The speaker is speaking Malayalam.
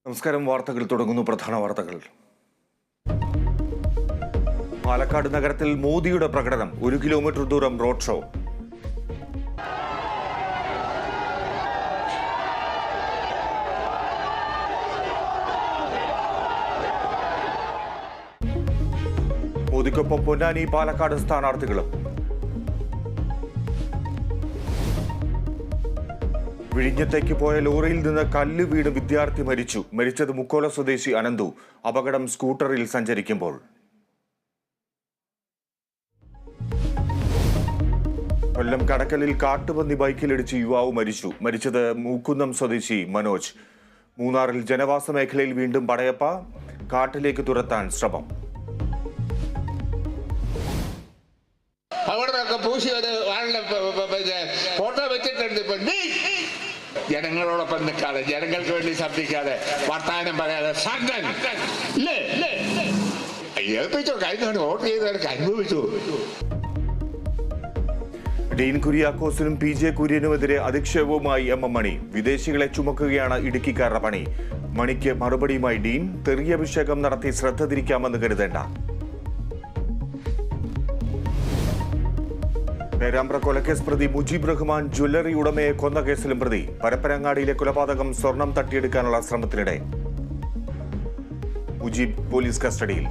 നമസ്കാരം. വാർത്തകൾ തുടങ്ങുന്നു. പ്രധാന വാർത്തകൾ. പാലക്കാട് നഗരത്തിൽ മോദിയുടെ പ്രകടനം. 1 കിലോമീറ്റർ ദൂരം റോഡ് ഷോ. മോദിക്കൊപ്പം പൊന്നാനി പാലക്കാട് സ്ഥാനാർത്ഥികളും. വിഴിഞ്ഞത്തേക്ക് പോയ ലോറിയിൽ നിന്ന് കല്ല് വീണ് വിദ്യാർത്ഥി മരിച്ചു. മരിച്ചത് മുക്കോല സ്വദേശി അനന്തു. അപകടം സ്കൂട്ടറിൽ സഞ്ചരിക്കുമ്പോൾ. കൊല്ലം കടക്കലിൽ കാട്ടുപന്നി ബൈക്കിലിടിച്ച് യുവാവ് മരിച്ചു. മരിച്ചത് മൂക്കുന്നം സ്വദേശി മനോജ്. മൂന്നാറിൽ ജനവാസ മേഖലയിൽ വീണ്ടും പടയപ്പ. കാട്ടിലേക്ക് തുരത്താൻ ശ്രമം. ഫോട്ടോ വെച്ചിട്ടുണ്ട്. ജനങ്ങളോടൊപ്പം നിൽക്കാതെ, ജനങ്ങൾക്ക് വേണ്ടി ശബ്ദിക്കാതെ, വർത്താനം പറയാതെ ഏൽപ്പിച്ചോ. കഴിഞ്ഞ വോട്ട് ചെയ്തവർക്ക് അനുഭവിച്ചു. ഡീൻ കുര്യാക്കോസിനും PJ കുര്യനുമെതിരെ അധിക്ഷേപവുമായി MM മണി. വിദേശികളെ ചുമക്കുകയാണ് ഇടുക്കിക്കാരുടെ പണി. മണിക്ക് മറുപടിയുമായി ഡീൻ. തെറിയഭിഷേകം നടത്തി ശ്രദ്ധ തിരിക്കാമെന്ന് കരുതേണ്ട. പേരാമ്പ്ര കൊലക്കേസ് പ്രതി മുജീബ് റഹ്മാൻ ജ്വല്ലറി ഉടമയെ കൊന്ന കേസിലും പ്രതി. പരപ്പനങ്ങാടിയിലെ കൊലപാതകം സ്വർണം തട്ടിയെടുക്കാനുള്ള ശ്രമത്തിനിടെ മുജീബ് പോലീസ് കസ്റ്റഡിയിൽ.